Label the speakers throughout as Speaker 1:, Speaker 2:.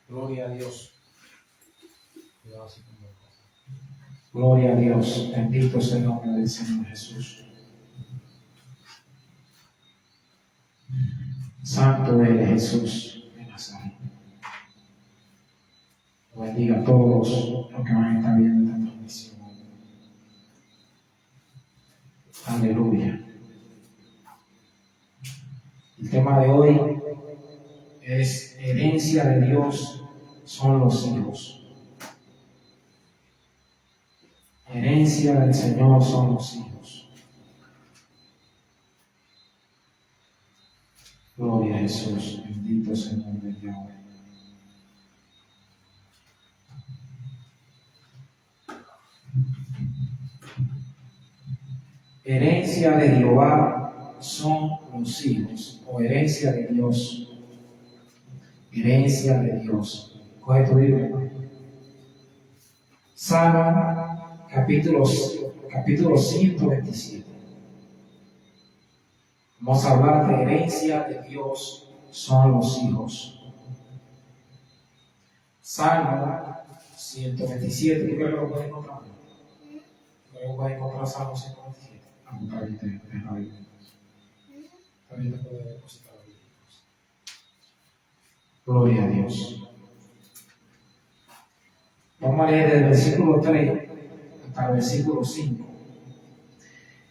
Speaker 1: Gloria a Dios.
Speaker 2: Gloria a Dios. Bendito sea el nombre del Señor Jesús. Santo eres Jesús de Nazaret. Bendiga a todos los que van a estar viendo esta transmisión. Aleluya. El tema de hoy es herencia de Dios son los hijos. Herencia del Señor son los hijos. Gloria a Jesús. Bendito sea el nombre de Dios. Herencia de Jehová son los hijos, o herencia de Dios. Herencia de Dios. Coge tu Biblia. Salmo capítulo 127. Vamos a hablar de herencia de Dios son los hijos. Salmo 127. ¿Tú crees que lo puedes encontrar? ¿Creo que puedes encontrar Salmo 127?
Speaker 1: También te puede depositar la Biblia.
Speaker 2: Gloria a Dios. Vamos a leer desde el versículo 3 hasta el versículo 5.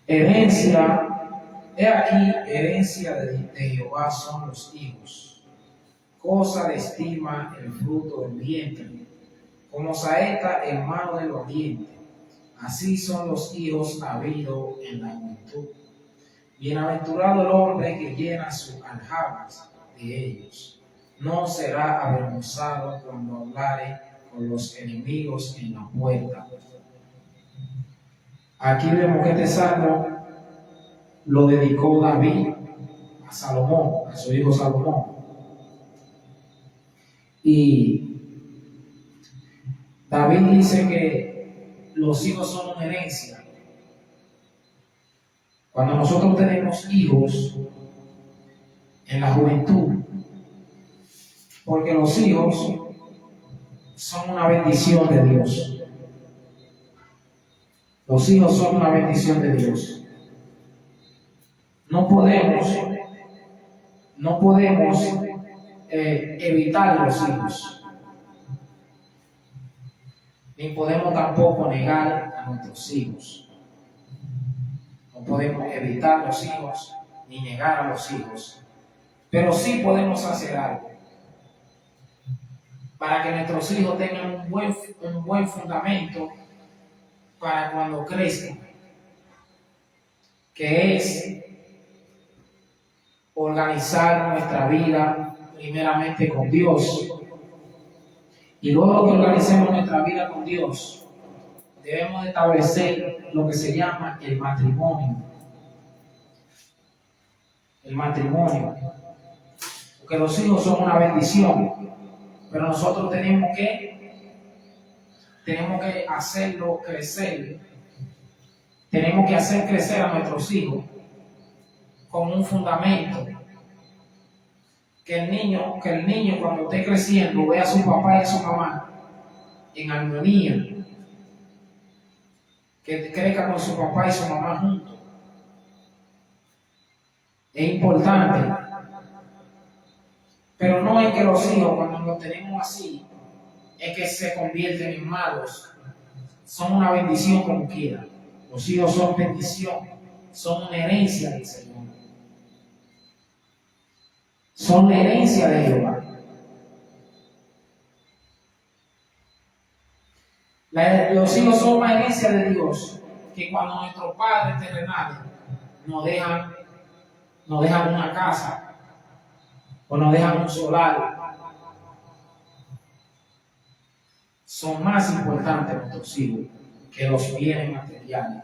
Speaker 2: Herencia, he aquí, herencia de Jehová son los hijos, cosa de estima el fruto del vientre, como saeta en mano del valiente. Así son los hijos habidos en la juventud. Bienaventurado el hombre que llena sus aljabas de ellos. No será avergonzado cuando hablare con los enemigos en la puerta. Aquí vemos que este salmo lo dedicó David a Salomón, a su hijo Salomón. Y David dice que los hijos son una herencia. Cuando nosotros tenemos hijos en la juventud, porque los hijos son una bendición de Dios. Los hijos son una bendición de Dios. No podemos evitar los hijos. Ni podemos tampoco negar a nuestros hijos. No podemos evitar los hijos ni negar a los hijos. Pero sí podemos hacer algo para que nuestros hijos tengan un buen fundamento para cuando crezcan, que es organizar nuestra vida primeramente con Dios. Y luego que organicemos nuestra vida con Dios, debemos establecer lo que se llama el matrimonio. El matrimonio. Porque los hijos son una bendición, pero nosotros tenemos que hacerlo crecer. Tenemos que hacer crecer a nuestros hijos con un fundamento. Que el niño cuando esté creciendo vea a su papá y a su mamá en armonía. Que crezca con su papá y su mamá juntos. Es importante. Pero no es que los hijos, cuando los tenemos así, es que se convierten en malos. Son una bendición como quiera. Los hijos son bendición. Son una herencia del Señor. Son la herencia de Jehová. Los hijos son una herencia de Dios, que cuando nuestros padres terrenales nos dejan una casa o nos dejan un solar, son más importantes nuestros hijos que los bienes materiales.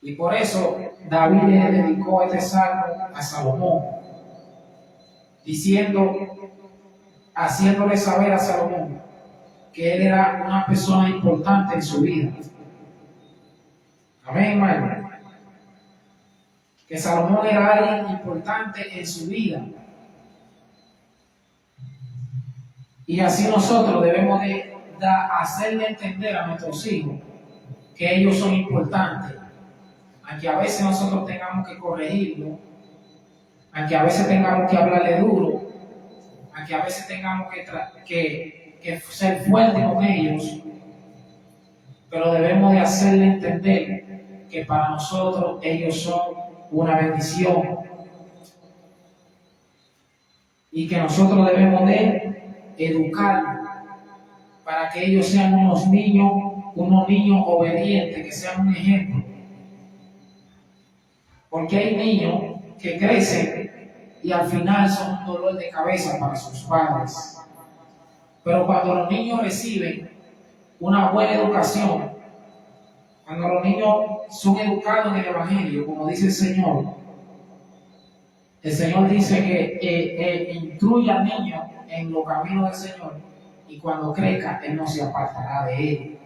Speaker 2: Y por eso David le dedicó este salmo a Salomón, haciéndole saber a Salomón que él era una persona importante en su vida. Amén, hermano. Que Salomón era alguien importante en su vida. Y así nosotros debemos de hacerle entender a nuestros hijos que ellos son importantes, aunque a veces nosotros tengamos que corregirlo, aunque a veces tengamos que hablarle duro, aunque a veces tengamos que ser fuertes con ellos, pero debemos de hacerle entender que para nosotros ellos son una bendición y que nosotros debemos de educarlos para que ellos sean unos niños obedientes, que sean un ejemplo. Porque hay niños que crecen y al final son un dolor de cabeza para sus padres. Pero cuando los niños reciben una buena educación, cuando los niños son educados en el Evangelio, como dice el Señor dice que instruye al niño en los caminos del Señor y cuando crezca, Él no se apartará de él.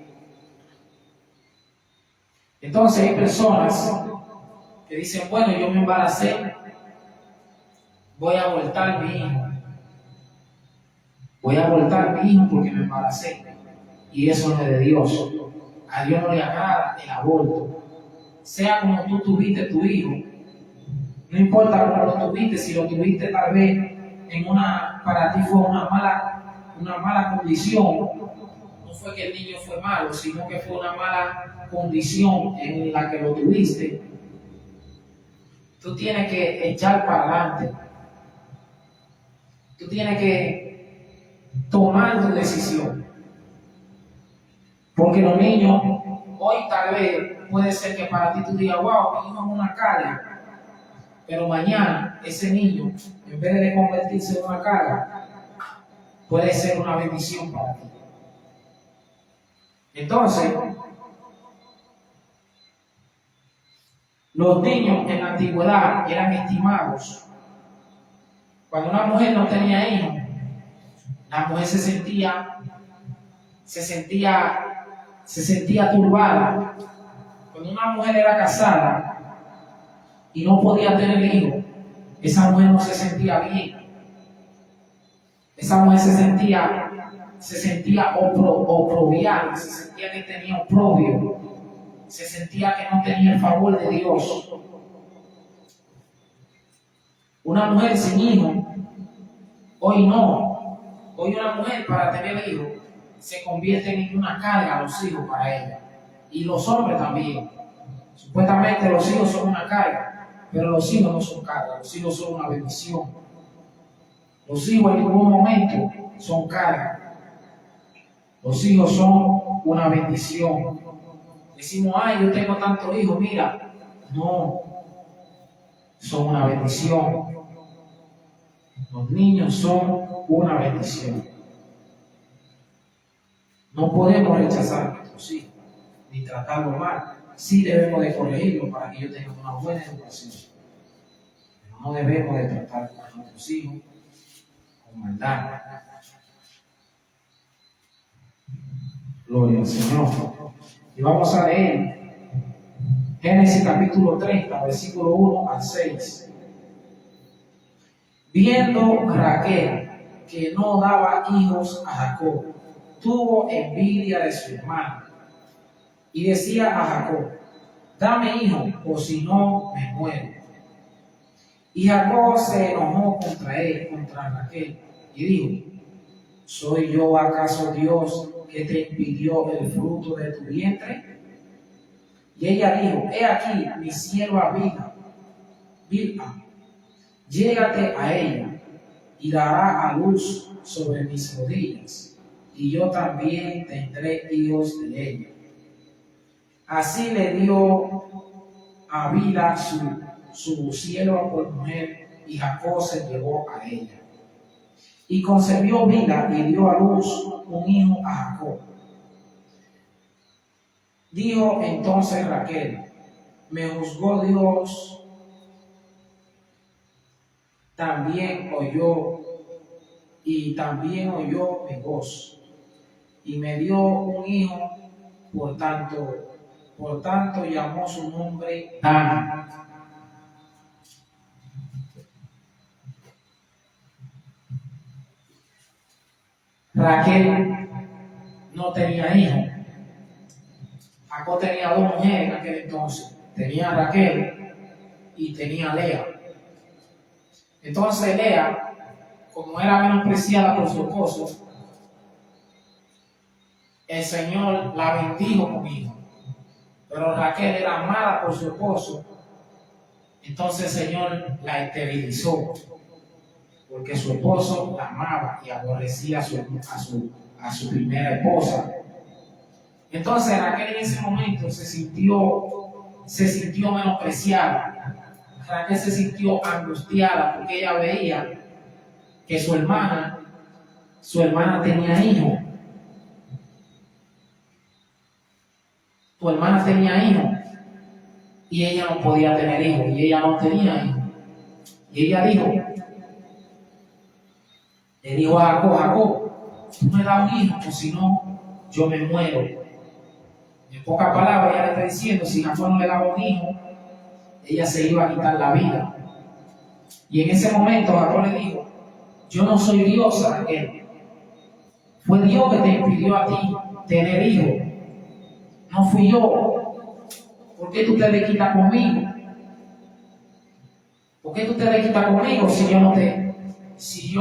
Speaker 2: Entonces hay personas que dicen, bueno, yo me embaracé, voy a abortar mi hijo. Voy a abortar mi hijo porque me embaracé. Y eso no es de Dios. A Dios no le agrada el aborto. Sea como tú tuviste tu hijo, no importa cómo lo tuviste, si lo tuviste tal vez para ti fue una mala condición, no fue que el niño fue malo, sino que fue una mala condición en la que lo tuviste. Tú tienes que echar para adelante. Tú tienes que tomar tu decisión. Porque los niños, hoy tal vez puede ser que para ti tú digas, wow, mi hijo es una carga. Pero mañana ese niño, en vez de convertirse en una carga, puede ser una bendición para ti. Entonces, los niños en la antigüedad eran estimados. Cuando una mujer no tenía hijos, la mujer se sentía turbada. Cuando una mujer era casada y no podía tener hijos, esa mujer no se sentía bien. Esa mujer se sentía oprobiada, se sentía que tenía oprobio, se sentía que no tenía el favor de Dios. Una mujer sin hijos, hoy no. Hoy una mujer para tener hijos se convierte en una carga a los hijos para ella. Y los hombres también. Supuestamente los hijos son una carga, pero los hijos no son carga, los hijos son una bendición. Los hijos en ningún momento son carga. Los hijos son una bendición. Decimos, ay, yo tengo tantos hijos, mira. No, son una bendición. Los niños son una bendición. No podemos rechazar a nuestros hijos, ni tratarlos mal. Sí debemos de corregirlos para que ellos tengan una buena educación. Pero no debemos de tratar a nuestros hijos con maldad. Gloria al Señor. Y vamos a leer Génesis capítulo 30, versículo 1 al 6. Viendo Raquel que no daba hijos a Jacob, tuvo envidia de su hermano y decía a Jacob, dame hijo, o si no me muero. Y Jacob se enojó contra Raquel, y dijo, ¿soy yo acaso Dios que te impidió el fruto de tu vientre? Y ella dijo, he aquí mi sierva Bilha, llégate a ella y dará a luz sobre mis rodillas, y yo también tendré hijos de ella. Así le dio a Bilha su sierva por mujer, y Jacob se llevó a ella. Y concebió Bilha y dio a luz un hijo a Jacob. Dijo entonces Raquel, me juzgó Dios, también oyó mi voz, y me dio un hijo, por tanto llamó su nombre Dan. Raquel no tenía hijos. Jacob tenía dos mujeres en aquel entonces. Tenía a Raquel y tenía a Lea. Entonces Lea, como era menospreciada por su esposo, el Señor la bendijo con hijos. Pero Raquel era amada por su esposo. Entonces el Señor la esterilizó, porque su esposo la amaba y aborrecía a su primera esposa. Entonces Raquel en ese momento se sintió menospreciada. Raquel se sintió angustiada porque ella veía que su hermana tenía hijos. Tu hermana tenía hijos y ella no podía tener hijos y ella no tenía hijos. Y ella le dijo a Jacob, tú me das un hijo, pues si no, yo me muero. En pocas palabras, ella le está diciendo, si Jacob no le daba un hijo, ella se iba a quitar la vida. Y en ese momento Jacob le dijo, yo no soy Dios, Raquel. Fue Dios que te impidió a ti tener hijos. No fui yo. ¿Por qué tú te desquitas conmigo? ¿Por qué tú te desquitas conmigo si yo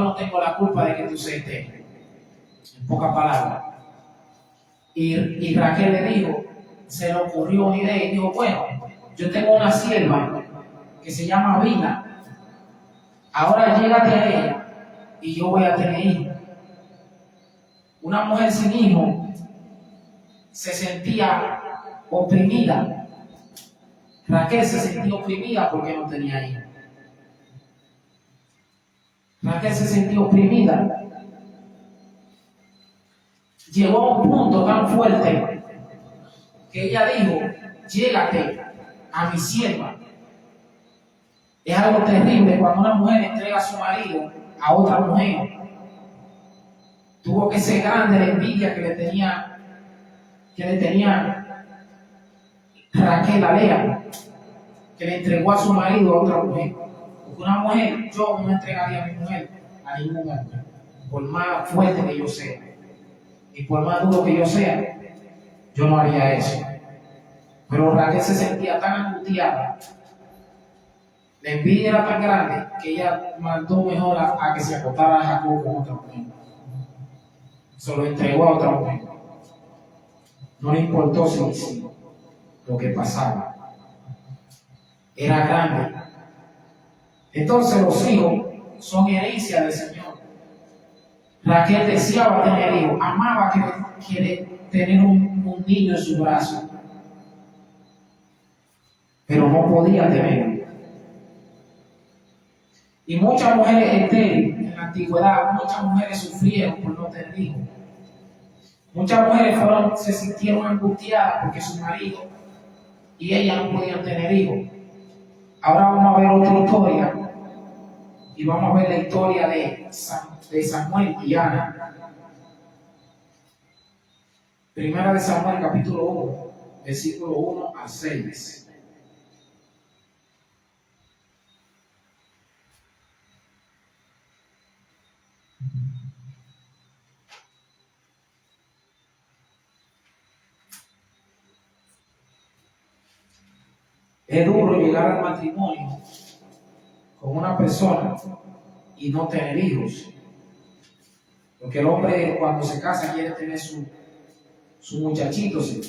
Speaker 2: no tengo la culpa de que tú seas estéril? En pocas palabras. Y Raquel le dijo, se le ocurrió una idea y dijo, bueno, yo tengo una sierva que se llama Bila. Ahora llégate a ella y yo voy a tener hijos. Una mujer sin hijos se sentía oprimida. Raquel se sentía oprimida porque no tenía hijos. Raquel se sentía oprimida. Llegó a un punto tan fuerte que ella dijo, llégate a mi sierva. Es algo terrible cuando una mujer entrega a su marido a otra mujer. Tuvo que ser grande la envidia que le tenía Raquel a Lea, que le entregó a su marido a otra mujer. Porque una mujer, yo no entregaría a mi mujer a ningún hombre, por más fuerte que yo sea y por más duro que yo sea, yo no haría eso. Pero Raquel se sentía tan angustiada, la envidia era tan grande que ella mandó mejor a que se acostara a Jacob con otra mujer. Se lo entregó a otra mujer. No le importó si lo que pasaba era grande. Entonces los hijos son herencia del Señor. Raquel deseaba tener hijos, amaba tener un niño en su brazo, pero no podía tenerlo. Y muchas mujeres estériles en la antigüedad, muchas mujeres sufrieron por no tener hijos. Muchas mujeres se sintieron angustiadas porque su marido y ella no podían tener hijos. Ahora vamos a ver otra historia y vamos a ver la historia de Samuel y Ana. Primera de Samuel, capítulo 1, versículo 1 al 6. Es duro llegar al matrimonio con una persona y no tener hijos. Porque el hombre cuando se casa quiere tener su muchachito. ¿Sí?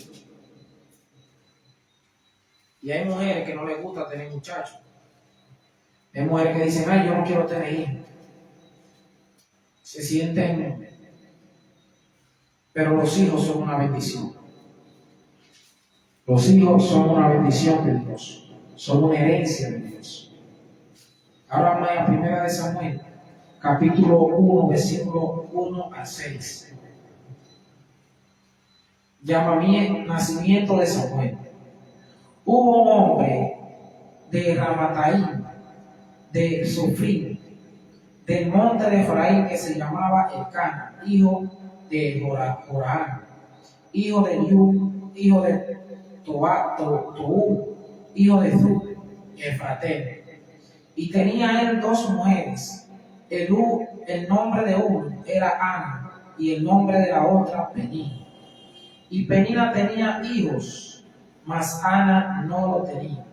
Speaker 2: Y hay mujeres que no les gusta tener muchachos. Hay mujeres que dicen, ay, yo no quiero tener hijos. Se sienten, pero los hijos son una bendición. Los hijos son una bendición de Dios, son una herencia de Dios. Ahora vamos a Primera de Samuel, capítulo 1, versículo 1 al 6. Nacimiento de Samuel. Hubo un hombre de Ramataim, de Sofrim, del monte de Efraín, que se llamaba Elcana, hijo de Joram, hijo de Liu, hijo de Toú, hijo de Zub, Efrateo. Y tenía él dos mujeres. El nombre de uno era Ana y el nombre de la otra Penina. Y Penina tenía hijos, mas Ana no lo tenía.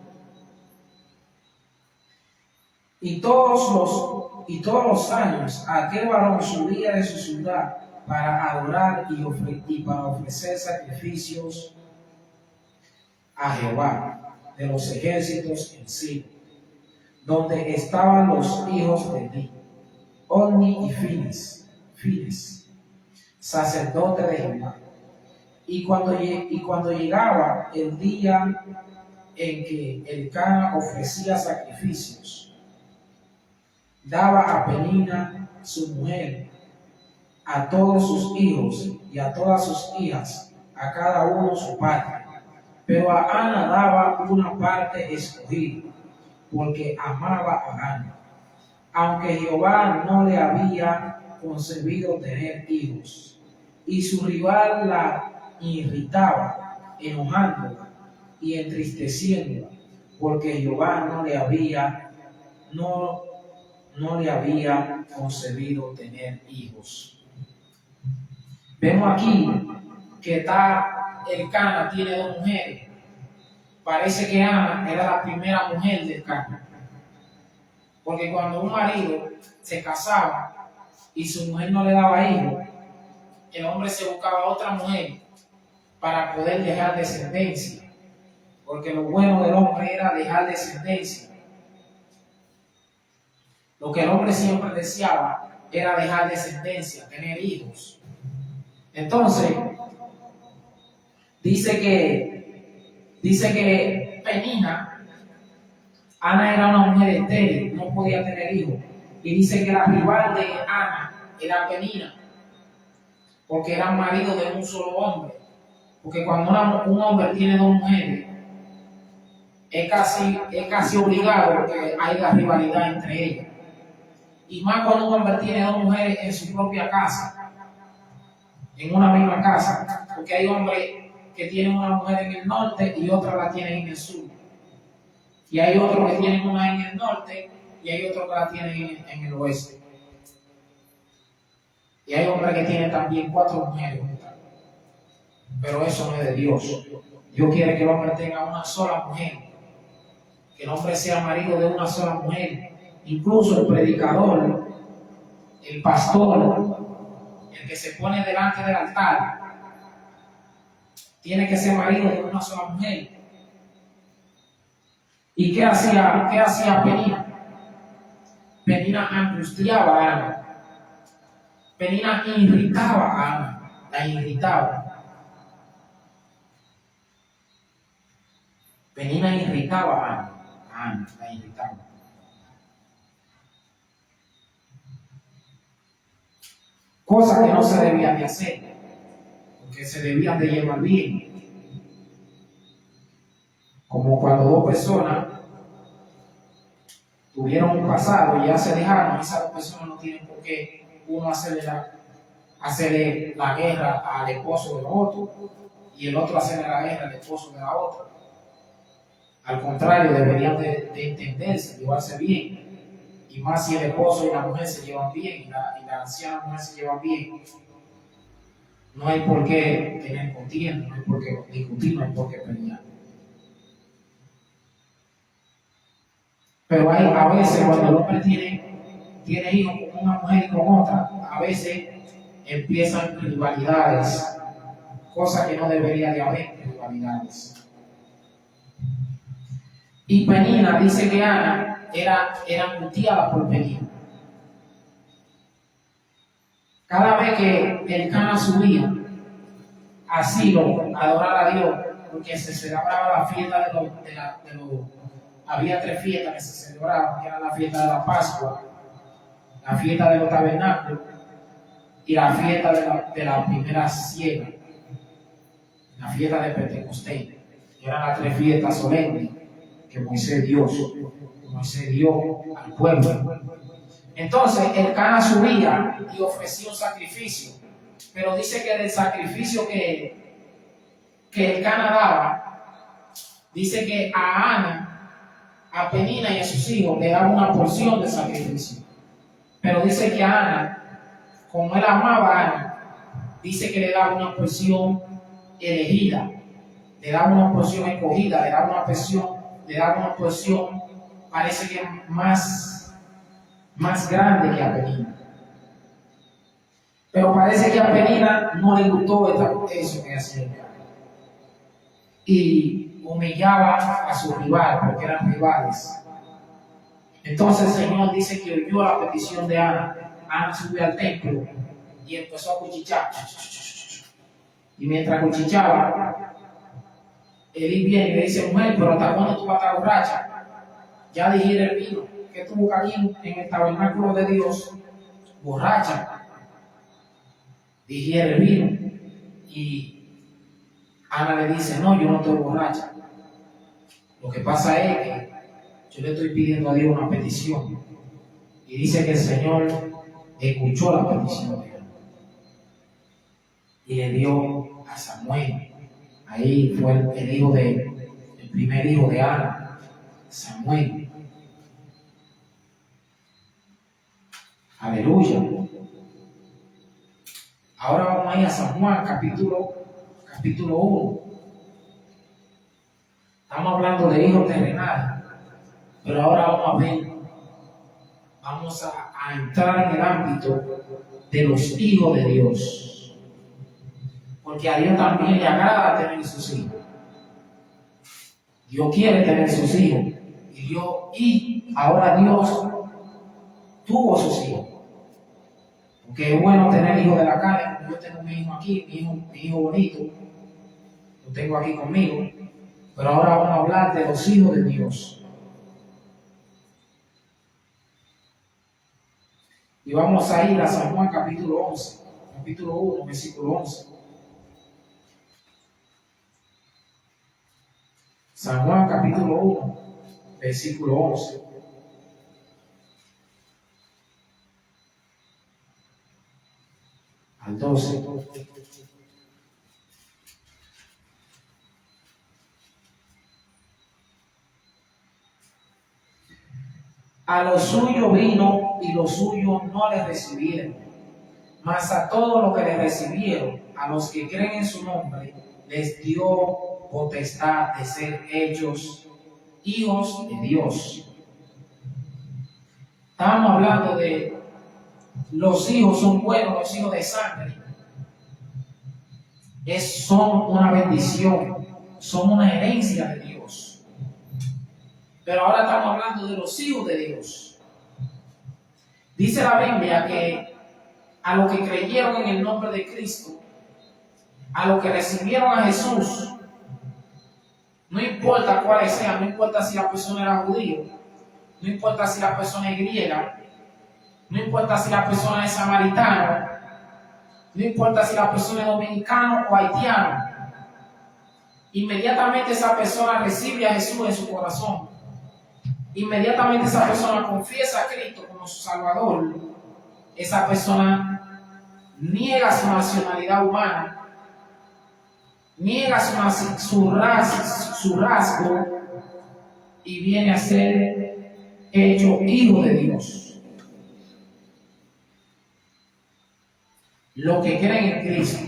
Speaker 2: Y todos los años aquel varón subía de su ciudad para adorar y para ofrecer sacrificios a Jehová de los ejércitos en Silo, donde estaban los hijos de Eli, Ofni y Fines, sacerdote de Jehová. Y cuando llegaba el día en que Elcana ofrecía sacrificios, daba a Penina su mujer, a todos sus hijos y a todas sus hijas, a cada uno su parte. Pero a Ana daba una parte escogida, porque amaba a Ana, aunque Jehová no le había concebido tener hijos. Y su rival la irritaba, enojándola y entristeciéndola, porque Jehová no le había concebido tener hijos. Vemos aquí que Elcana tiene dos mujeres. Parece que Ana era la primera mujer de Elcana, porque cuando un marido se casaba y su mujer no le daba hijos, el hombre se buscaba otra mujer para poder dejar descendencia, porque lo bueno del hombre era dejar descendencia. Lo que el hombre siempre deseaba era dejar descendencia, tener hijos. Entonces, dice que Penina, Ana era una mujer estéril, no podía tener hijos. Y dice que la rival de Ana era Penina, porque eran maridos de un solo hombre. Porque cuando un hombre tiene dos mujeres, es casi obligado, porque hay la rivalidad entre ellas. Y más cuando un hombre tiene dos mujeres en su propia casa, en una misma casa, porque hay hombres que tienen una mujer en el norte y otra la tienen en el sur. Y hay otros que tienen una en el norte y hay otros que la tienen en el oeste. Y hay hombres que tienen también 4 mujeres. Pero eso no es de Dios. Dios quiere que el hombre tenga una sola mujer. Que el hombre sea marido de una sola mujer. Incluso el predicador, el pastor, el que se pone delante del altar, tiene que ser marido de una sola mujer. ¿Y qué hacía Penina? Penina angustiaba a Ana. Penina irritaba a Ana, la irritaba. Penina irritaba a Ana, la irritaba. Cosas que no se debían de hacer, porque se debían de llevar bien. Como cuando dos personas tuvieron un pasado y ya se dejaron, esas dos personas no tienen por qué uno hacerle la guerra al esposo del otro y el otro hacerle la guerra al esposo de la otra. Al contrario, deberían de entenderse, llevarse bien. Y más si el esposo y la mujer se llevan bien y la anciana mujer se llevan bien. No hay por qué tener contienda, no hay por qué discutir, no hay por qué pelear. Pero a veces cuando el hombre tiene hijos con una mujer y con otra, a veces empiezan rivalidades, cosas que no debería de haber rivalidades. Y Penina dice que Ana era angustiada por Penina. Cada vez que Elcana subía a Silo a adorar a Dios, porque se celebraba la fiesta había 3 fiestas que se celebraban, que era la fiesta de la Pascua, la fiesta de los tabernáculos y la fiesta de la primera siega, la fiesta de Pentecostés. Eran las 3 fiestas solemnes que Moisés dio al pueblo. Entonces Elcana subía y ofrecía un sacrificio, pero dice que del sacrificio que Elcana daba, dice que a Ana, a Penina y a sus hijos le daba una porción de sacrificio. Pero dice que a Ana, como él amaba a Ana, dice que le daba una porción elegida, le daba una porción escogida, le daba una porción, parece que más grande que a Penina. Pero parece que a Penina no le gustó eso que hacía. Y humillaba a su rival, porque eran rivales. Entonces el Señor dice que oyó la petición de Ana. Ana subió al templo y empezó a cuchichear. Y mientras cuchicheaba, Elí viene y le dice: mujer, pero ¿hasta cuándo tú vas a estar borracha? Ya digiere el vino que tú buscas aquí en el tabernáculo de Dios, borracha. Digiere el vino. Y Ana le dice: no, yo no estoy borracha. Lo que pasa es que yo le estoy pidiendo a Dios una petición. Y dice que el Señor escuchó la petición de Ana y le dio a Samuel. Ahí fue el primer hijo de Ana, Samuel. Aleluya. Ahora vamos a ir a San Juan, capítulo 1. Estamos hablando de hijos terrenales, pero ahora vamos a entrar en el ámbito de los hijos de Dios. Porque a Dios también le agrada tener sus hijos. Dios quiere tener sus hijos. Y ahora Dios tuvo sus hijos. Porque es bueno tener hijos de la carne. Yo tengo mi hijo aquí, mi hijo bonito. Lo tengo aquí conmigo. Pero ahora vamos a hablar de los hijos de Dios. Y vamos a ir a San Juan capítulo 11. Capítulo 1, versículo 11. San Juan capítulo 1, versículo 11. Al 12. A los suyos vino y los suyos no le recibieron. Mas a todos los que le recibieron, a los que creen en su nombre, les dio potestad de ser hechos hijos de Dios. Estamos hablando de los hijos son buenos, los hijos de sangre. Son una bendición, son una herencia de Dios. Pero ahora estamos hablando de los hijos de Dios. Dice la Biblia que a los que creyeron en el nombre de Cristo, a los que recibieron a Jesús, no importa cuáles sean, no importa si la persona era judío, no importa si la persona es griega, no importa si la persona es samaritana, no importa si la persona es dominicano o haitiano, inmediatamente esa persona recibe a Jesús en su corazón. Inmediatamente esa persona confiesa a Cristo como su Salvador. Esa persona niega su nacionalidad humana, niega su rasgo y viene a ser hecho hijo de Dios. Los que creen en Cristo,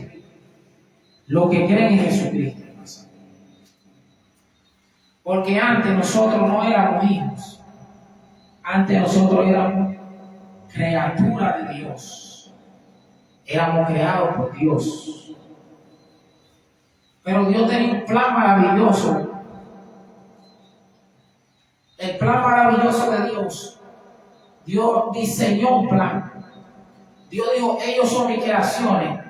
Speaker 2: los que creen en Jesucristo. Porque antes nosotros no éramos hijos, antes nosotros éramos criaturas de Dios, éramos creados por Dios. Pero Dios tenía un plan maravilloso. El plan maravilloso de Dios. Dios diseñó un plan. Dios dijo: ellos son mis creaciones,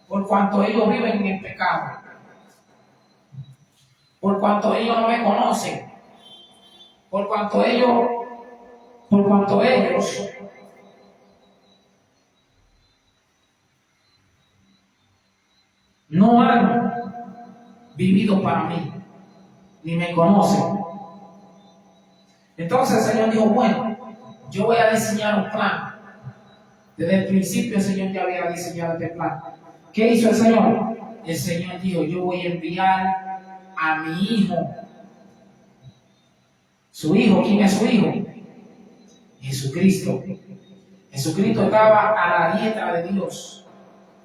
Speaker 2: por cuanto ellos viven en el pecado, por cuanto ellos no me conocen, por cuanto ellos no han vivido para mí, ni me conocen. Entonces el Señor dijo: bueno, yo voy a diseñar un plan. Desde el principio el Señor ya había diseñado este plan. ¿Qué hizo el Señor? El Señor dijo: yo voy a enviar a mi hijo. ¿Su hijo? ¿Quién es su hijo? Jesucristo. Jesucristo estaba a la diestra de Dios.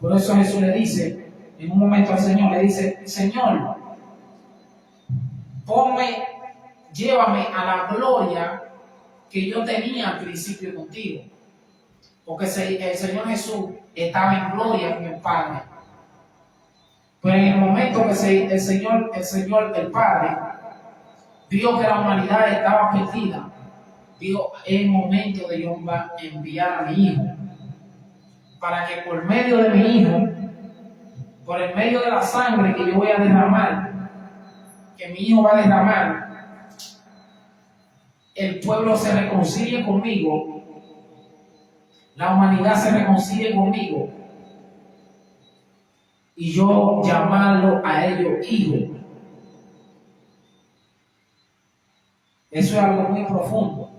Speaker 2: Por eso Jesús le dice, en un momento al Señor, le dice, Señor, llévame a la gloria que yo tenía al principio contigo. Porque el Señor Jesús estaba en gloria con el Padre. Pero en el momento que el Padre, vio que la humanidad estaba perdida, dijo, es el momento de yo enviar a mi Hijo, para que por medio de mi Hijo, por el medio de la sangre que yo voy a derramar, que mi Hijo va a derramar, el pueblo se reconcilie conmigo, la humanidad se reconcilie conmigo, y yo llamarlo a ellos hijos. Eso es algo muy profundo.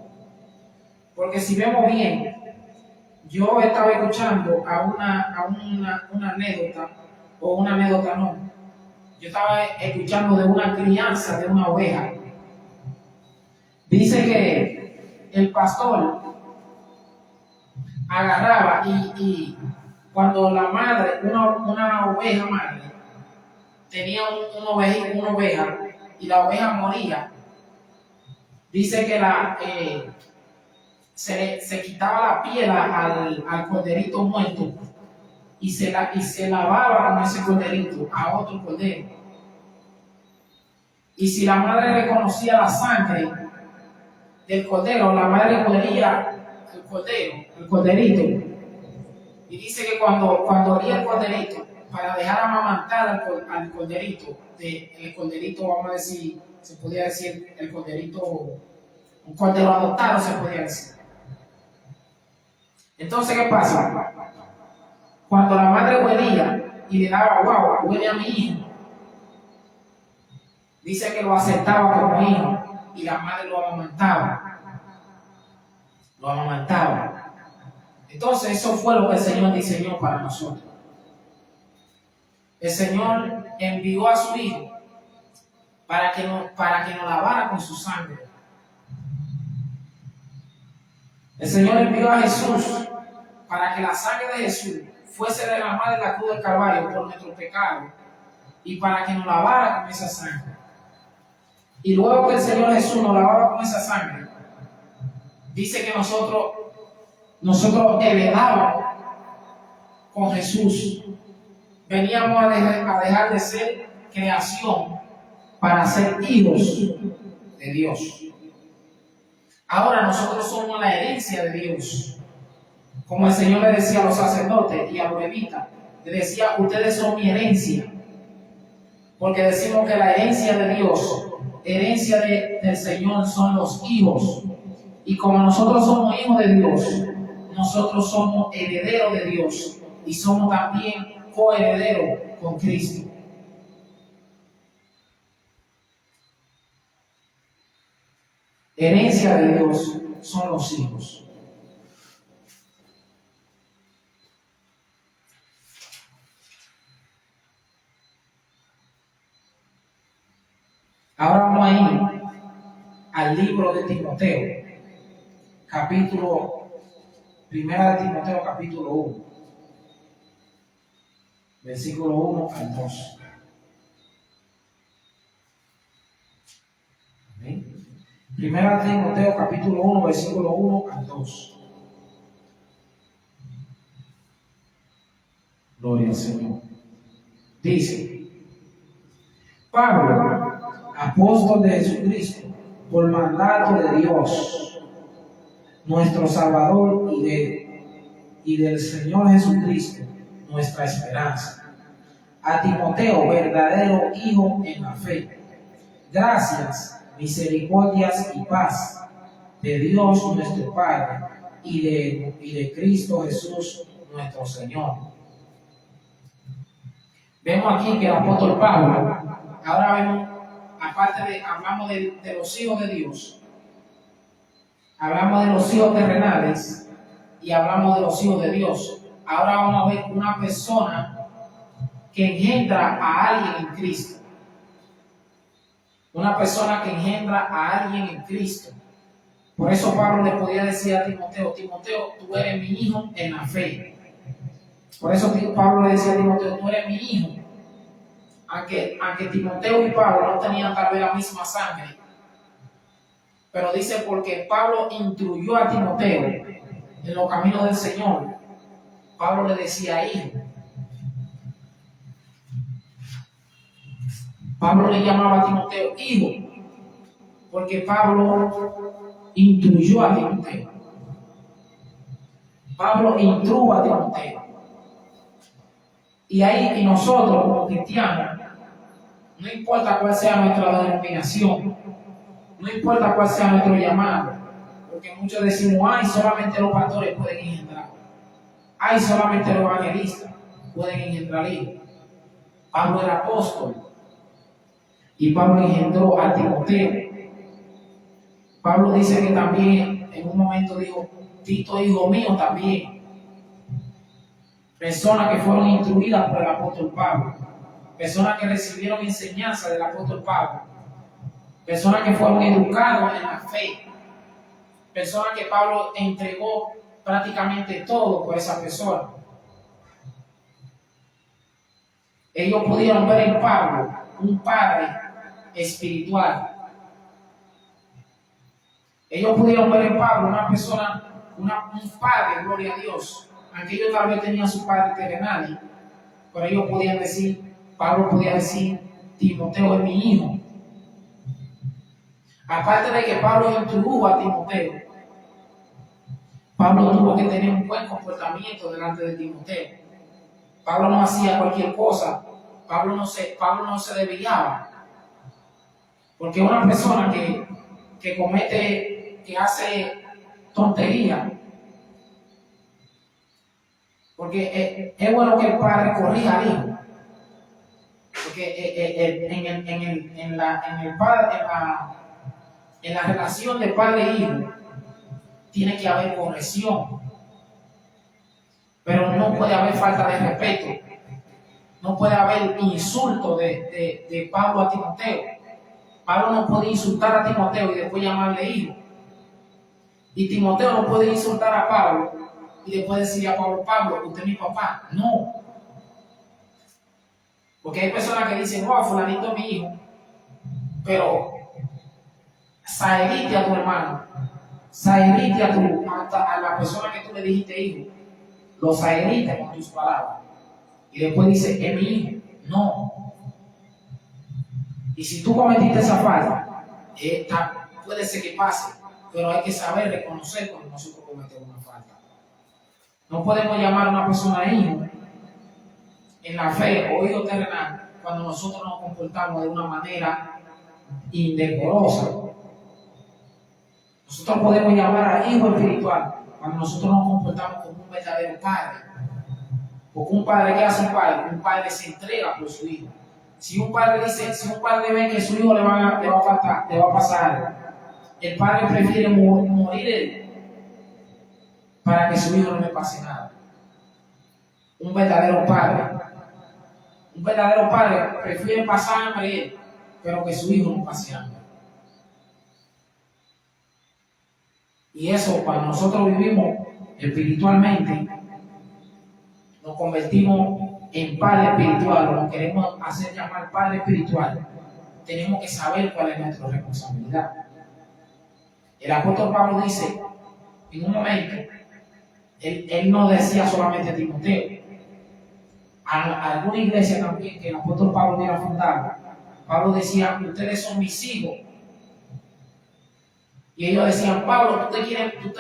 Speaker 2: Porque si vemos bien, yo estaba escuchando a una anécdota, o una anécdota no. Yo estaba escuchando de una crianza de una oveja. Dice que el pastor agarraba y cuando la madre, una oveja madre, tenía una oveja y la oveja moría, dice que se quitaba la piel al corderito muerto y se lavaba con ese corderito a otro cordero. Y si la madre reconocía la sangre del cordero, la madre molía el corderito. Y dice que cuando olía el corderito, para dejar amamantar al corderito, el corderito, vamos a decir, se podía decir el corderito, un cordero adoptado se podía decir. Entonces, ¿qué pasa? Cuando la madre huelía y le daba, wow, huele a mi hijo, dice que lo aceptaba como hijo y la madre lo amamantaba. Entonces, eso fue lo que el Señor diseñó para nosotros. El Señor envió a su Hijo para que nos lavara con su sangre. El Señor envió a Jesús para que la sangre de Jesús fuese derramada en la cruz del Calvario por nuestro pecado y para que nos lavara con esa sangre. Y luego que el Señor Jesús nos lavaba con esa sangre, dice que nosotros heredábamos con Jesús. Veníamos a dejar de ser creación para ser hijos de Dios. Ahora nosotros somos la herencia de Dios. Como el Señor le decía a los sacerdotes y a los levitas, le decía, ustedes son mi herencia. Porque decimos que la herencia de Dios, herencia del Señor son los hijos. Y como nosotros somos hijos de Dios, nosotros somos herederos de Dios y somos también coherederos con Cristo. Herencia de Dios son los hijos. Ahora vamos a ir al libro de Timoteo, primera de Timoteo, capítulo 1, versículo 1 al 2. ¿Amén? Primera de Timoteo, capítulo 1, versículo 1 al 2. Gloria al Señor. Dice: Pablo, apóstol de Jesucristo, por mandato de Dios, nuestro Salvador, y del Señor Jesucristo, nuestra esperanza. A Timoteo, verdadero hijo en la fe. Gracias, misericordias y paz de Dios nuestro Padre y de Cristo Jesús nuestro Señor. Vemos aquí que el apóstol Pablo, ahora vemos, hablamos de los hijos de Dios, hablamos de los hijos terrenales y hablamos de los hijos de Dios. Ahora vamos a ver una persona que engendra a alguien en Cristo. Una persona que engendra a alguien en Cristo. Por eso Pablo le podía decir a Timoteo, Timoteo, tú eres mi hijo en la fe. Por eso Pablo le decía a Timoteo, tú eres mi hijo. Aunque Timoteo y Pablo no tenían tal vez la misma sangre, pero dice porque Pablo instruyó a Timoteo en los caminos del Señor. Pablo le decía hijo. Pablo le llamaba a Timoteo hijo, porque Pablo instruyó a Timoteo. Pablo instruyó a Timoteo. Y nosotros como cristianos, no importa cuál sea nuestra denominación, no importa cuál sea nuestro llamado, porque muchos decimos, ay, solamente los pastores pueden engendrar, ay, solamente los evangelistas pueden engendrar hijos. Pablo era apóstol y Pablo engendró a Timoteo. Pablo dice que también en un momento dijo, Tito, hijo mío también. Personas que fueron instruidas por el apóstol Pablo, personas que recibieron enseñanza del apóstol Pablo, personas que fueron educadas en la fe, personas que Pablo entregó prácticamente todo por esa persona. Ellos pudieron ver en Pablo un padre espiritual. Ellos pudieron ver en Pablo una persona, un padre, gloria a Dios. Aunque ellos tal vez tenían su padre terrenal, pero ellos podían decir, Pablo podía decir, Timoteo es mi hijo. Aparte de que Pablo introdujo a Timoteo, Pablo tuvo que tener un buen comportamiento delante de Timoteo. Pablo no hacía cualquier cosa, Pablo no se desviaba. Porque una persona que hace tontería, porque es bueno que el padre corrija al hijo, porque en la relación de padre e hijo tiene que haber corrección, pero no puede haber falta de respeto, no puede haber insulto de Pablo a Timoteo. Pablo no puede insultar a Timoteo y después llamarle hijo, y Timoteo no puede insultar a Pablo y después decirle a Pablo, Pablo, usted es mi papá. No. Porque hay personas que dicen, wow, fulanito es mi hijo, pero saherite a tu hermano, saherite a la persona que tú le dijiste hijo, lo saherite con tus palabras. Y después dice, es mi hijo. No. Y si tú cometiste esa falta, puede ser que pase, pero hay que saber reconocer cuando nosotros cometemos una falta. No podemos llamar a una persona hijo en la fe o hijo terrenal cuando nosotros nos comportamos de una manera indecorosa. Nosotros podemos llamar a hijo espiritual cuando nosotros nos comportamos como un verdadero padre. Porque un padre, ¿qué hace un padre? Un padre se entrega por su hijo. Si un padre ve que su hijo le va a pasar, el padre prefiere morir él para que su hijo no le pase nada. Un verdadero padre prefiere pasar hambre él, pero que su hijo no pase hambre. Y eso, cuando nosotros vivimos espiritualmente, nos convertimos en padre espiritual, o nos queremos hacer llamar padre espiritual, tenemos que saber cuál es nuestra responsabilidad. El apóstol Pablo dice, en un momento, él no decía solamente a Timoteo, a alguna iglesia también que el apóstol Pablo hubiera fundado, Pablo decía, ustedes son mis hijos. Y ellos decían, Pablo, tú te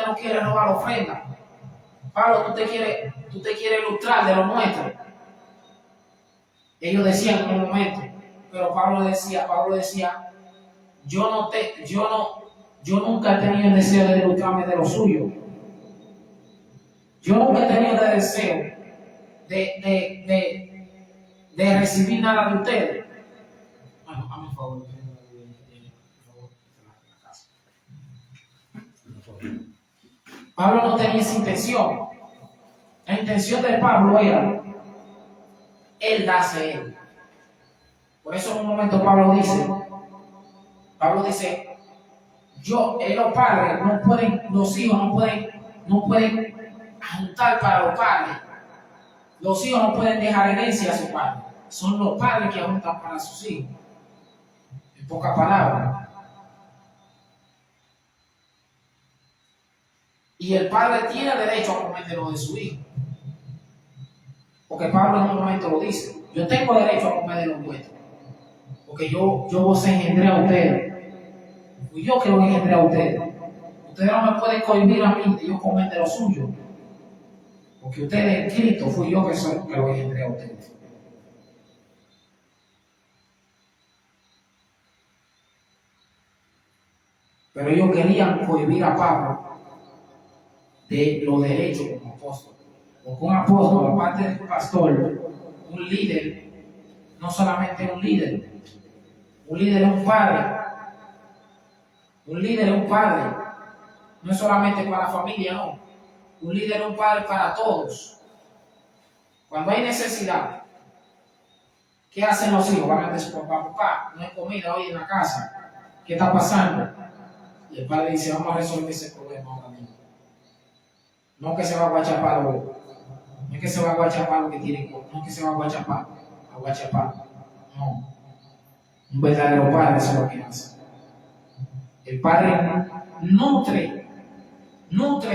Speaker 2: no quieres robar la ofrenda. Pablo, tú te quieres ilustrar de lo nuestro. Ellos decían en un momento, pero Pablo decía, yo nunca he tenido el deseo de ilustrarme de lo suyo. Yo nunca he tenido el deseo de recibir nada de ustedes. Bueno, hazme un favor, Pablo no tenía esa intención. La intención de Pablo era él darse él. Por eso en un momento Pablo dice, los padres no pueden, los hijos no pueden juntar para los padres Los hijos no pueden dejar herencia a su padre. Son los padres que juntan para sus hijos. En pocas palabras. Y el padre tiene derecho a comer de lo de su hijo. Porque Pablo en un momento lo dice. Yo tengo derecho a comer de los vuestros. Porque yo os engendré a ustedes. Fui yo que los engendré a ustedes. Ustedes no me pueden cohibir a mí de yo comer de lo suyo. Porque ustedes en Cristo fui yo que los engendré a ustedes. Pero ellos querían cohibir a Pablo de los derechos como apóstol. Porque un apóstol, aparte de un pastor, un líder, no solamente un líder es un padre. Un líder es un padre. No es solamente para la familia, no. Un líder es un padre para todos. Cuando hay necesidad, ¿qué hacen los hijos? Van a decir, papá, no hay comida hoy en la casa. ¿Qué está pasando? Y el padre dice, vamos a resolver ese problema ahora mismo. No que se va a guachapar hoy. No es que se va a guachapar lo que tiene, no es que se va a guachapar. No. Un verdadero padre es lo que hace. El padre nutre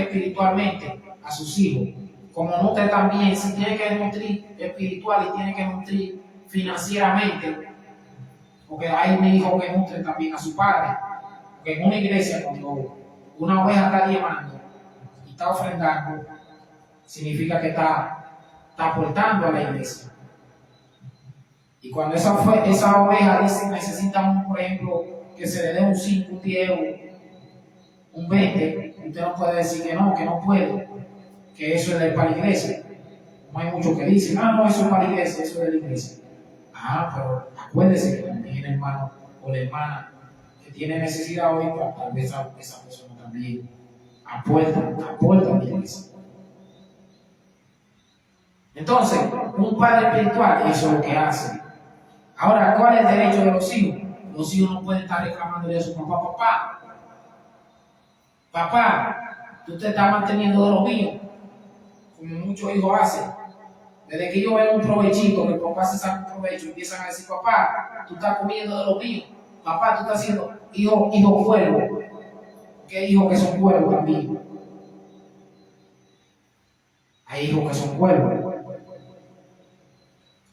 Speaker 2: espiritualmente a sus hijos. Como nutre también, si tiene que nutrir espiritual y tiene que nutrir financieramente. Porque hay un hijo que nutre también a su padre. Porque en una iglesia, cuando una oveja está diezmando y está ofrendando, significa que está aportando a la iglesia. Y cuando esa oveja dice necesita, por ejemplo, que se le dé un 5, un 10, un 20, usted no puede decir que no puede, que eso es para la iglesia. No hay muchos que dicen, no, eso es para la iglesia, eso es de la iglesia. Pero acuérdese que también el hermano o la hermana que tiene necesidad hoy, pues, tal vez esa persona también aporta a la iglesia. Entonces, un padre espiritual, eso es lo que hace. Ahora, ¿cuál es el derecho de los hijos? Los hijos no pueden estar reclamándole a su papá. Papá, tú te estás manteniendo de lo mío, como muchos hijos hacen. Desde que ellos ven un provechito, que el papá se saca un provecho, empiezan a decir, papá, tú estás comiendo de lo mío. Papá, tú estás haciendo hijo cuervo. Porque hay hijos que son cuervos también. Hay hijos que son cuervos.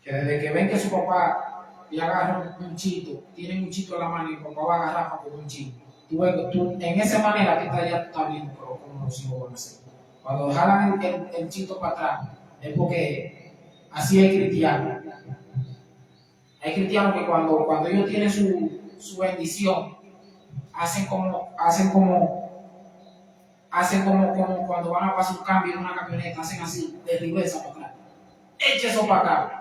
Speaker 2: Que desde que ven que su papá le agarra un chito, tienen un chito en la mano y el papá va a agarrar para comer un chito. Tú, en esa manera que ya tú estás viendo cómo los hijos van a hacer. Cuando jalan el chito para atrás, es porque así hay cristianos. Hay cristianos que cuando ellos tienen su bendición, hacen como cuando van a pasar un cambio en una camioneta, hacen así, de reversa para atrás. Eche eso para acá.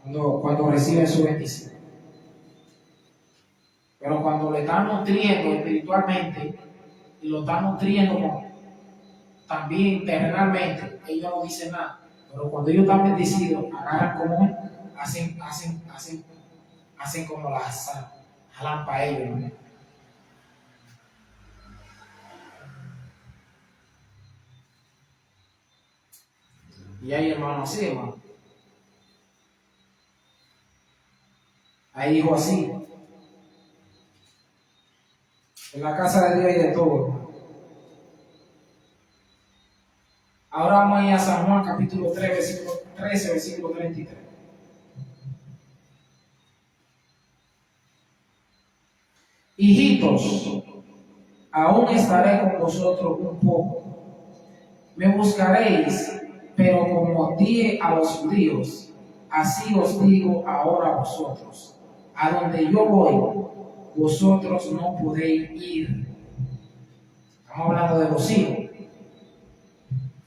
Speaker 2: Cuando reciben su bendición. Pero cuando le están nutriendo espiritualmente y lo están nutriendo también terrenalmente, ellos no dicen nada. Pero cuando ellos están bendecidos, agarran como hacen como las jalan para ellos, ¿no? Y hay hermanos así, hermano. Hay hijos así. En la casa de Dios hay de todo. Ahora vamos a ir a San Juan capítulo 3, versículo 13, versículo 33. Hijitos, aún estaré con vosotros un poco. Me buscaréis, pero como dije a los judíos, así os digo ahora a vosotros. A donde yo voy, vosotros no podéis ir. Estamos hablando de los hijos.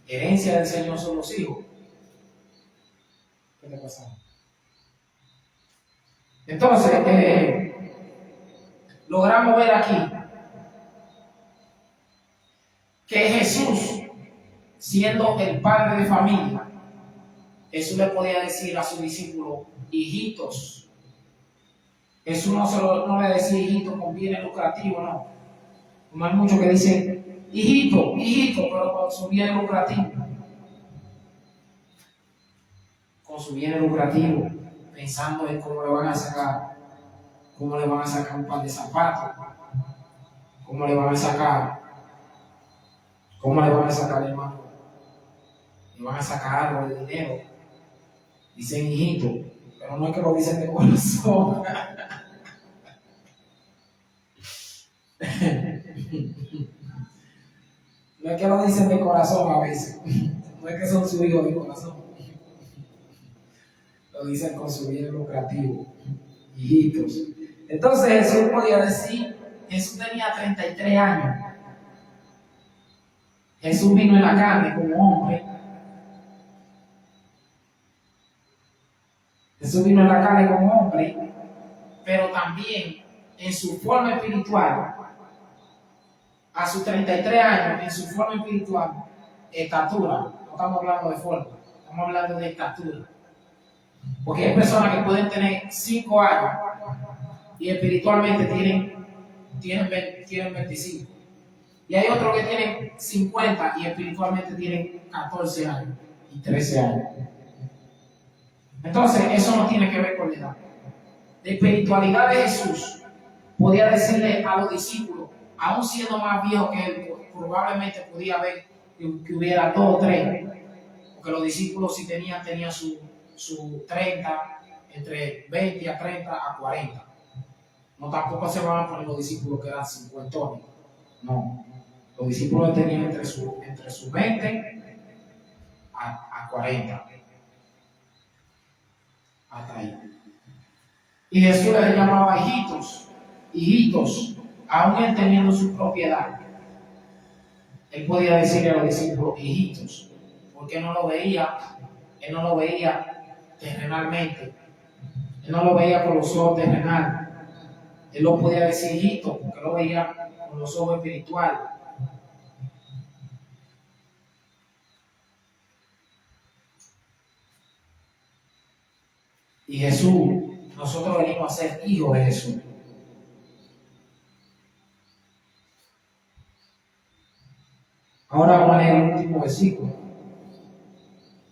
Speaker 2: Herencia del Señor son los hijos. ¿Qué te pasa? Entonces, logramos ver aquí que Jesús, siendo el padre de familia, Jesús le podía decir a sus discípulos, hijitos. Jesús no le decía hijito con bienes lucrativos, no. Como hay muchos que dicen hijito, pero con su bien lucrativo. con su bien lucrativo, pensando en cómo le van a sacar un par de zapatos, cómo le van a sacar, hermano, le van a sacar algo de dinero. Dicen hijito, pero no es que lo dicen de corazón. No es que lo dicen de corazón a veces, no es que son su hijo de corazón, lo dicen con su bien lucrativo, hijitos. Entonces Jesús podía decir, Jesús tenía 33 años, Jesús vino en la carne como hombre, Jesús vino en la carne como hombre, pero también en su forma espiritual, a sus 33 años, en su forma espiritual, estatura, no estamos hablando de forma, estamos hablando de estatura. Porque hay personas que pueden tener 5 años y espiritualmente tienen 25. Y hay otros que tienen 50 y espiritualmente tienen 14 años y 13 años. Entonces, eso no tiene que ver con la edad. La espiritualidad de Jesús podía decirle a los discípulos, aún siendo más viejo que él, probablemente podía haber que hubiera 2 o 3, porque los discípulos si tenían su 30, entre 20 a 30 a 40. No, tampoco se van a poner los discípulos que eran 50. No, los discípulos tenían entre su 20 a 40. Hasta ahí. Y Jesús les llamaba hijitos, aún él teniendo su propiedad. Él podía decirle a los discípulos hijitos, porque él no lo veía terrenalmente, él no lo veía con los ojos terrenales, él lo podía decir hijito, porque lo veía con los ojos espirituales. Y Jesús, nosotros venimos a ser hijos de Jesús. Ahora vamos a leer el último versículo.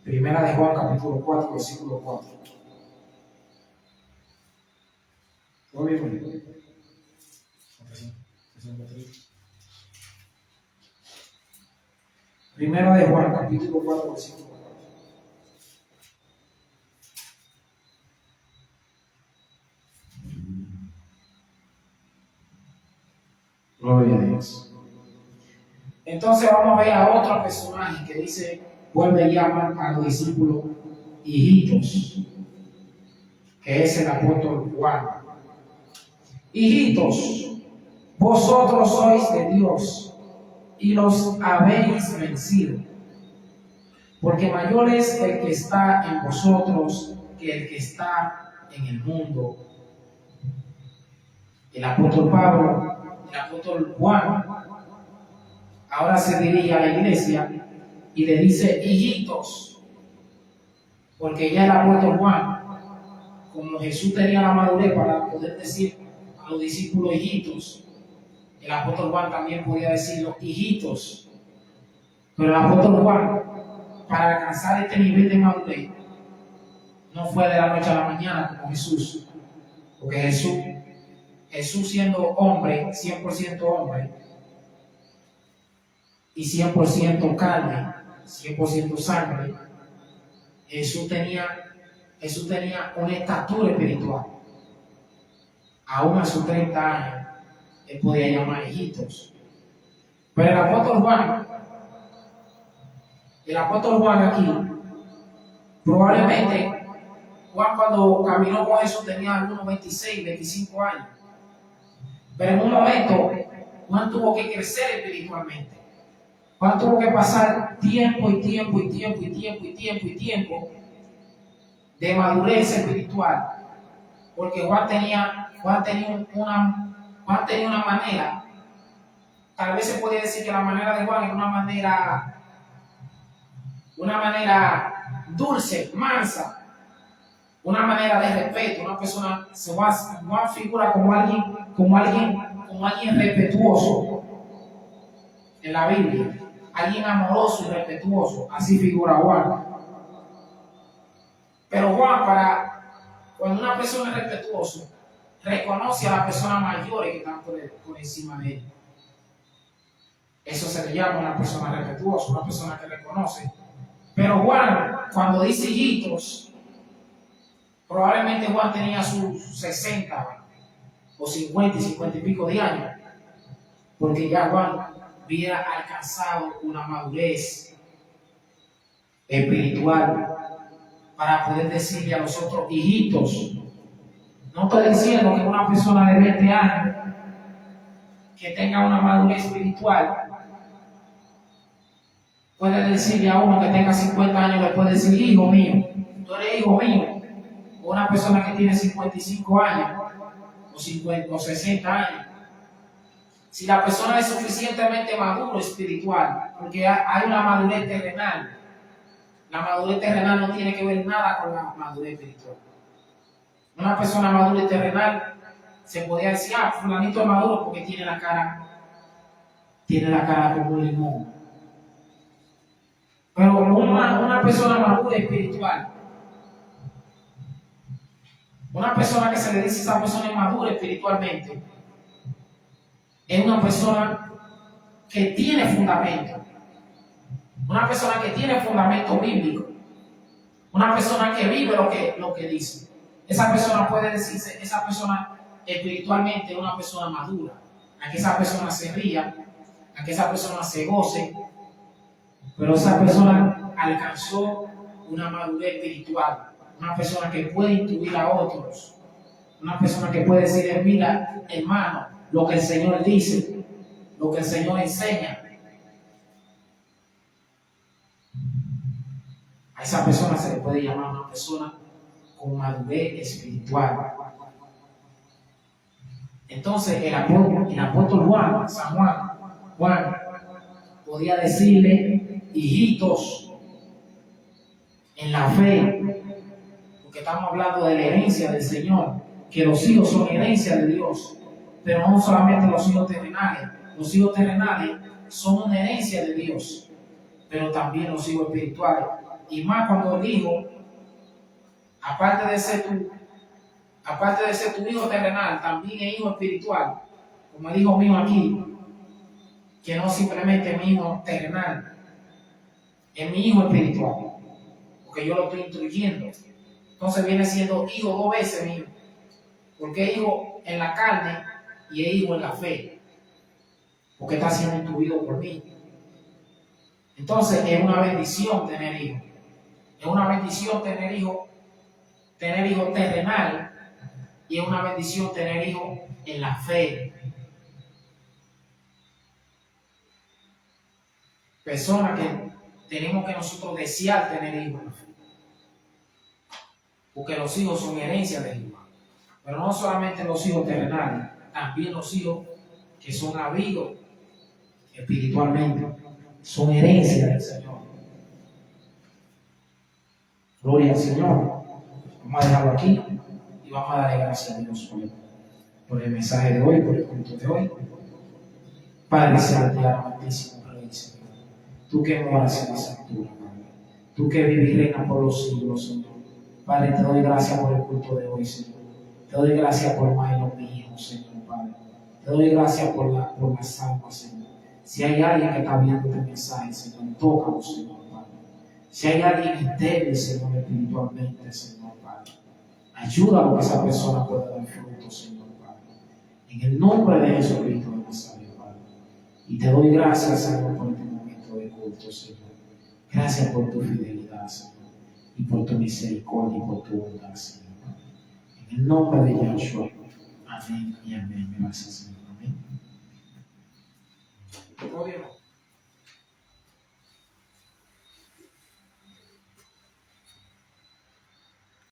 Speaker 2: Primera de Juan, capítulo 4, versículo 4. ¿Todo bien, bonito? Primera de Juan, capítulo 4, versículo 4. Gloria a Dios. Entonces vamos a ver a otro personaje que dice, vuelve y llama a los discípulos hijitos, que es el apóstol Juan. Hijitos, vosotros sois de Dios y los habéis vencido, porque mayor es el que está en vosotros que el que está en el mundo. El apóstol Pablo, el apóstol Juan, ahora se dirige a la iglesia y le dice hijitos, porque ya el apóstol Juan, como Jesús tenía la madurez para poder decir a los discípulos hijitos, el apóstol Juan también podía decir los hijitos. Pero el apóstol Juan, para alcanzar este nivel de madurez, no fue de la noche a la mañana como Jesús, porque Jesús siendo hombre, 100% hombre, y 100% carne, 100% sangre, Jesús tenía una estatura espiritual. Aún a sus 30 años, él podía llamar hijitos. Pero el apóstol Juan aquí, probablemente Juan cuando caminó con Jesús tenía algunos 26, 25 años. Pero en un momento, Juan tuvo que crecer espiritualmente. Juan tuvo que pasar tiempo de madurez espiritual, porque Juan tenía una manera, tal vez se podría decir que la manera de Juan era una manera dulce, mansa, una manera de respeto. Una persona, Juan figura como alguien respetuoso en la Biblia. Alguien amoroso y respetuoso, así figura Juan. Pero Juan, cuando una persona es respetuosa, reconoce a las personas mayores que están por encima de él. Eso se le llama una persona respetuosa, una persona que reconoce. Pero Juan, cuando dice hijitos, probablemente Juan tenía sus 60 o 50 y 50 y pico de años, porque ya Juan había alcanzado una madurez espiritual para poder decirle a los otros hijitos. No estoy diciendo que una persona de 20 años que tenga una madurez espiritual puede decirle a uno que tenga 50 años, le puede decir, hijo mío, tú eres hijo mío. O una persona que tiene 55 años o 50 o 60 años. Si la persona es suficientemente maduro espiritual, porque hay una madurez terrenal. La madurez terrenal no tiene que ver nada con la madurez espiritual. Una persona madura y terrenal se podría decir, fulanito es maduro porque tiene la cara como un limón. Pero una persona madura espiritual, una persona que se le dice esa persona es madura espiritualmente, es una persona que tiene fundamento, una persona que tiene fundamento bíblico, una persona que vive lo que dice. Esa persona puede decirse, esa persona espiritualmente es una persona madura, a que esa persona se ría, a que esa persona se goce, pero esa persona alcanzó una madurez espiritual, una persona que puede instruir a otros, una persona que puede decirle, mira, hermano, lo que el Señor dice, lo que el Señor enseña. A esa persona se le puede llamar una persona con madurez espiritual. Entonces el apóstol Juan, San Juan, podía decirle, hijitos, en la fe, porque estamos hablando de la herencia del Señor, que los hijos son herencia de Dios, pero no solamente los hijos terrenales son una herencia de Dios, pero también los hijos espirituales. Y más cuando el hijo, aparte de ser tu hijo terrenal, también es hijo espiritual, como el hijo mío aquí, que no simplemente mi hijo terrenal, es mi hijo espiritual, porque yo lo estoy instruyendo. Entonces viene siendo hijo dos veces mío, porque es hijo en la carne y es hijo en la fe, porque está siendo instruido por mí. Entonces es una bendición tener hijos. Es una bendición tener hijo terrenal, y es una bendición tener hijos en la fe. Personas que tenemos que nosotros desear tener hijos en la fe. Porque los hijos son herencia de Dios. Pero no solamente los hijos terrenales, también los hijos que son habidos espiritualmente, son herencia del Señor. Gloria al Señor. Vamos a dejarlo aquí y vamos a darle gracias a Dios por el mensaje de hoy, por el culto de hoy. Padre celestial, amantísimo Rey, Señor. Tú que moras en esa altura, Padre. Tú que vives y reinas por los siglos, Señor. Padre, te doy gracias por el culto de hoy, Señor. Te doy gracias por Milo, mi hijo, Señor, Padre. Te doy gracias por las almas, Señor. Si hay alguien que está viendo este mensaje, Señor, tócalo, Señor, Padre. Si hay alguien débil, Señor, espiritualmente, Señor, Padre, ayúdalo a que esa persona pueda dar fruto, Señor, Padre. En el nombre de Jesucristo de Nazaret, Padre. Y te doy gracias, Señor, por este momento de culto, Señor. Gracias por tu fidelidad, Señor, y por tu misericordia y por tu bondad, Señor. En el nombre de Yahshua. Amén y amén. Gracias, Señor. Amén.